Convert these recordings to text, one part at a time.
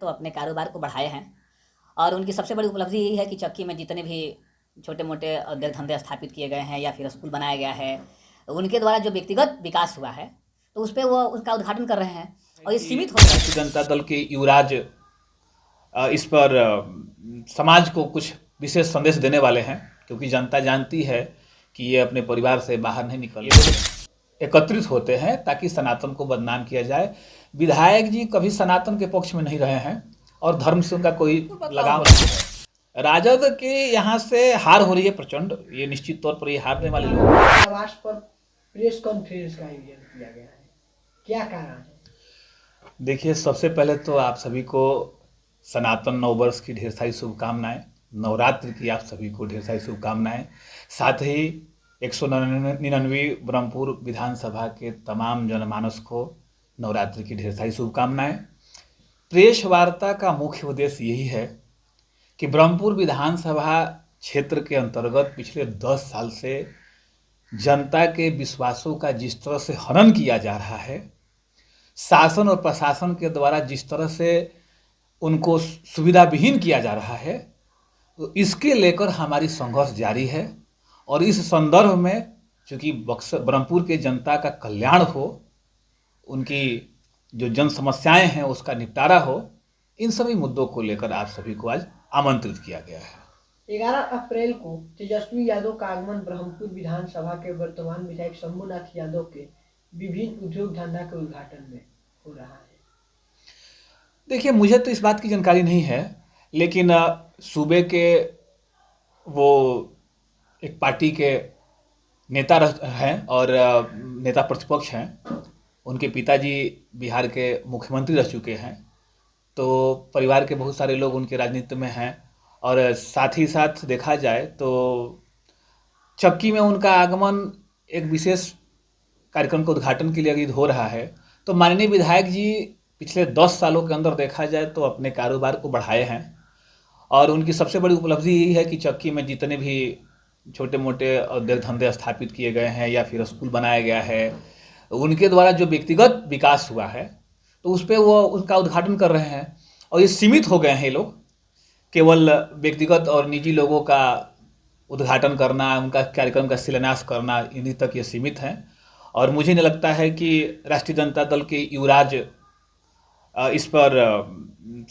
तो अपने कारोबार को बढ़ाए हैं और उनकी सबसे बड़ी उपलब्धि यही है कि चक्की में जितने भी छोटे-मोटे उद्योग धंधे स्थापित किए गए हैं या फिर स्कूल बनाया गया है, उनके द्वारा जो व्यक्तिगत विकास हुआ है, तो उसपे वो उसका उद्घाटन कर रहे हैं और ये सीमित हो राष्ट्रीय जनता दल के युवराज इस पर समाज को कुछ विशेष संदेश देने वाले हैं, क्योंकि जनता जानती है कि ये अपने परिवार से बाहर नहीं निकल एकत्रित होते हैं ताकि सनातन को बदनाम किया जाए। विधायक जी कभी सनातन के पक्ष में नहीं रहे हैं और धर्म से उनका कोई लगाव नहीं है। राजद के यहाँ से हार हो रही है प्रचंड, ये निश्चित तौर पर ये हारने वाले लोग। आवास पर प्रेस कॉन्फ्रेंस का आयोजन किया गया है, क्या कारण है? देखिए, सबसे पहले तो आप सभी को सनातन नववर्ष की ढेर सारी शुभकामनाएं, नवरात्रि की आप सभी को ढेर सारी शुभकामनाएं। साथ ही 199वीं ब्रह्मपुर विधानसभा के तमाम जनमानस को नवरात्रि की ढेर सारी शुभकामनाएं। प्रेस वार्ता का मुख्य उद्देश्य यही है कि ब्रह्मपुर विधानसभा क्षेत्र के अंतर्गत पिछले 10 साल से जनता के विश्वासों का जिस तरह से हनन किया जा रहा है, शासन और प्रशासन के द्वारा जिस तरह से उनको सुविधा विहीन किया जा रहा है, तो इसके लेकर हमारी संघर्ष जारी है। और इस संदर्भ में चूँकि ब्रह्मपुर के जनता का कल्याण हो, उनकी जो जन समस्याएं हैं उसका निपटारा हो, इन सभी मुद्दों को लेकर आप सभी को आज आमंत्रित किया गया है। 11 अप्रैल को तेजस्वी यादव का आगमन ब्रह्मपुर विधानसभा के वर्तमान विधायक शंभुनाथ यादव के विभिन्न उद्योग धंधा के उद्घाटन में हो रहा है। देखिए, मुझे तो इस बात की जानकारी नहीं है, लेकिन सूबे के वो एक पार्टी के नेता हैं और नेता प्रतिपक्ष हैं। उनके पिताजी बिहार के मुख्यमंत्री रह चुके हैं, तो परिवार के बहुत सारे लोग उनके राजनीति में हैं। और साथ ही साथ देखा जाए तो चक्की में उनका आगमन एक विशेष कार्यक्रम के उद्घाटन के लिए अभी हो रहा है। तो माननीय विधायक जी पिछले 10 सालों के अंदर देखा जाए तो अपने कारोबार को बढ़ाए हैं और उनकी सबसे बड़ी उपलब्धि यही है कि चक्की में जितने भी छोटे मोटे उद्योग धंधे स्थापित किए गए हैं या फिर स्कूल बनाया गया है, उनके द्वारा जो व्यक्तिगत विकास हुआ है, तो उस पर वो उनका उद्घाटन कर रहे हैं। और ये सीमित हो गए हैं ये लोग, केवल व्यक्तिगत और निजी लोगों का उद्घाटन करना, उनका कार्यक्रम का शिलान्यास करना, इन्हीं तक ये सीमित हैं। और मुझे नहीं लगता है कि राष्ट्रीय जनता दल के युवराज इस पर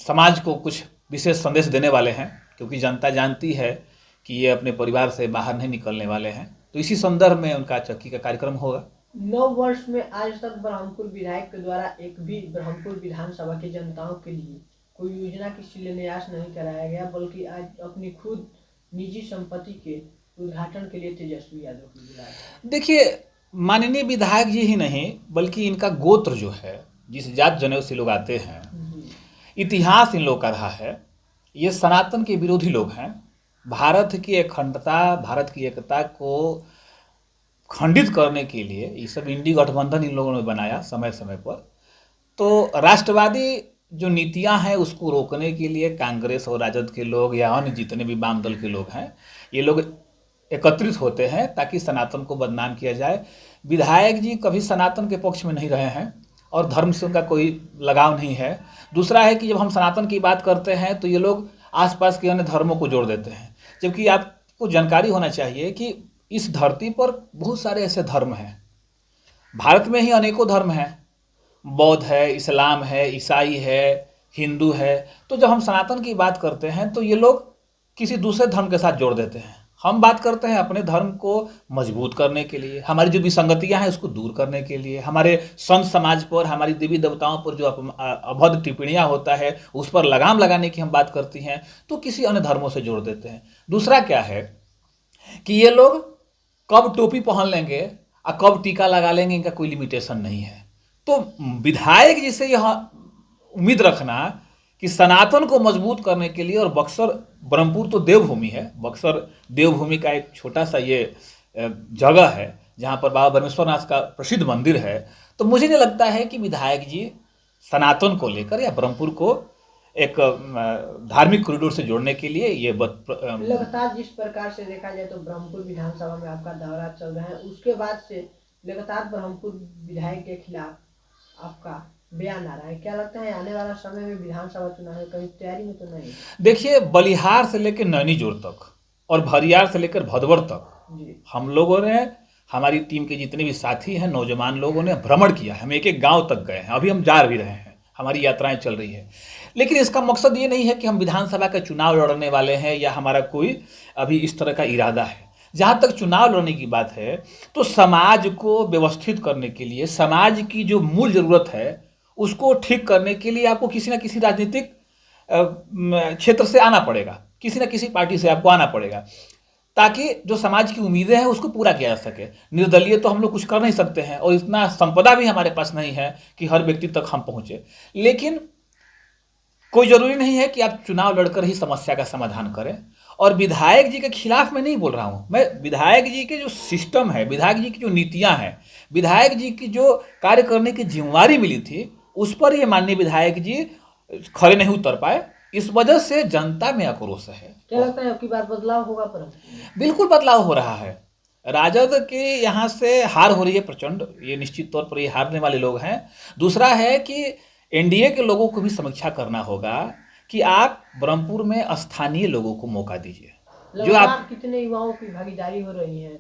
समाज को कुछ विशेष संदेश देने वाले हैं, क्योंकि जनता जानती है कि ये अपने परिवार से बाहर नहीं निकलने वाले हैं। तो इसी संदर्भ में उनका चक्की का कार्यक्रम होगा। 9 वर्ष में आज तक ब्रह्मपुर विधायक के द्वारा एक भी ब्रह्मपुर विधानसभा की जनताओं के लिए कोई योजना की शिलान्यास नहीं कराया गया, बल्कि आज अपनी खुद निजी संपत्ति के उद्घाटन के लिए तेजस्वी यादव को बुलाया। देखिए, माननीय विधायक जी ही नहीं बल्कि इनका गोत्र जो है, जिस जात जनेऊ से लोग आते हैं, इतिहास इन लोग का रहा है। ये सनातन के विरोधी लोग हैं। भारत की अखंडता, भारत की एकता को खंडित करने के लिए ये सब इंडी गठबंधन इन लोगों ने बनाया समय समय पर। तो राष्ट्रवादी जो नीतियां हैं उसको रोकने के लिए कांग्रेस और राजद के लोग या अन्य जितने भी वाम दल के लोग हैं, ये लोग एकत्रित होते हैं ताकि सनातन को बदनाम किया जाए। विधायक जी कभी सनातन के पक्ष में नहीं रहे हैं और धर्म से उनका कोई लगाव नहीं है। दूसरा है कि जब हम सनातन की बात करते हैं तो ये लोग आसपास के अन्य धर्मों को जोड़ देते हैं, जबकि आपको जानकारी होना चाहिए कि इस धरती पर बहुत सारे ऐसे धर्म हैं। भारत में ही अनेकों धर्म हैं, बौद्ध है, इस्लाम है, ईसाई है, हिंदू है। तो जब हम सनातन की बात करते हैं तो ये लोग किसी दूसरे धर्म के साथ जोड़ देते हैं। हम बात करते हैं अपने धर्म को मजबूत करने के लिए, हमारी जो विसंगतियां हैं उसको दूर करने के लिए, हमारे संत समाज पर, हमारी देवी देवताओं पर जो अभद्र टिप्पणियां होता है उस पर लगाम लगाने की हम बात करती हैं, तो किसी अन्य धर्मों से जोड़ देते हैं। दूसरा क्या है कि ये लोग कब टोपी पहन लेंगे और कब टीका लगा लेंगे, इनका कोई लिमिटेशन नहीं है। तो विधायक जी से यह उम्मीद रखना कि सनातन को मजबूत करने के लिए, और बक्सर ब्रह्मपुर तो देवभूमि है, बक्सर देवभूमि का एक छोटा सा ये जगह है जहाँ पर बाबा ब्रह्मेश्वरनाथ का प्रसिद्ध मंदिर है। तो मुझे नहीं लगता है कि विधायक जी सनातन को लेकर या ब्रह्मपुर को एक धार्मिक कॉरिडोर से जोड़ने के लिए ये लगातार जिस प्रकार से देखा जाए तो ब्रह्मपुर विधानसभा में आपका दौरा चल रहा है, उसके बाद से लगातार ब्रह्मपुर विधायक के खिलाफ आपका बयान आ रहा है, क्या लगता है आने वाला समय में विधानसभा चुनाव है कहीं तैयारी में तो नहीं? देखिए, बलिहार से लेकर नैनीजोर तक और भरियार से लेकर भदवर तक जी हम लोगों ने, हमारी टीम के जितने भी साथी हैं, नौजवान लोगों ने भ्रमण किया है। हम एक एक गांव तक गए हैं, अभी हम जा भी रहे हैं, हमारी यात्राएं चल रही है। लेकिन इसका मकसद ये नहीं है कि हम विधानसभा का चुनाव लड़ने वाले हैं या हमारा कोई अभी इस तरह का इरादा है। जहाँ तक चुनाव लड़ने की बात है, तो समाज को व्यवस्थित करने के लिए, समाज की जो मूल ज़रूरत है उसको ठीक करने के लिए आपको किसी न किसी राजनीतिक क्षेत्र से आना पड़ेगा, किसी न किसी पार्टी से आपको आना पड़ेगा, ताकि जो समाज की उम्मीदें हैं उसको पूरा किया जा सके। निर्दलीय तो हम लोग कुछ कर नहीं सकते हैं और इतना संपदा भी हमारे पास नहीं है कि हर व्यक्ति तक हम पहुंचे। लेकिन कोई ज़रूरी नहीं है कि आप चुनाव लड़कर ही समस्या का समाधान करें। और विधायक जी के खिलाफ मैं नहीं बोल रहा हूँ, मैं विधायक जी के जो सिस्टम है, विधायक जी की जो नीतियाँ हैं, विधायक जी की जो कार्य करने की जिम्मेवारी मिली थी, उस पर ये माननीय विधायक जी खड़े नहीं उतर पाए। इस वजह से जनता में आक्रोश है। क्या लगता है आपकी बार बदलाव होगा? पर बिल्कुल बदलाव हो रहा है। राजद के यहाँ से हार हो रही है प्रचंड, ये निश्चित तौर पर ये हारने वाले लोग हैं। दूसरा है कि एनडीए के लोगों को भी समीक्षा करना होगा कि आप ब्रह्मपुर में स्थानीय लोगों को मौका दीजिए। जो आप कितने युवाओं की भागीदारी हो रही है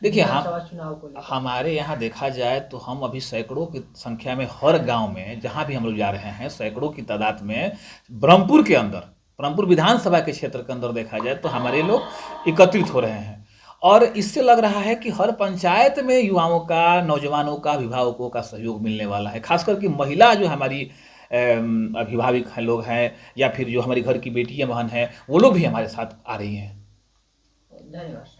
देखिए, विधानसभा चुनाव को लेकर? हमारे यहाँ देखा जाए तो हम अभी सैकड़ों की संख्या में, हर गांव में जहाँ भी हम लोग जा रहे हैं, सैकड़ों की तादाद में ब्रह्मपुर के अंदर, ब्रह्मपुर विधानसभा के क्षेत्र के अंदर देखा जाए तो हमारे लोग एकत्रित हो रहे हैं। और इससे लग रहा है कि हर पंचायत में युवाओं का, नौजवानों का, अभिभावकों का सहयोग मिलने वाला है। खास करके महिला जो हमारी अभिभावक हैं, लोग हैं, या फिर जो हमारी घर की बेटियां बहन हैं, वो लोग भी हमारे साथ आ रही हैं। धन्यवाद।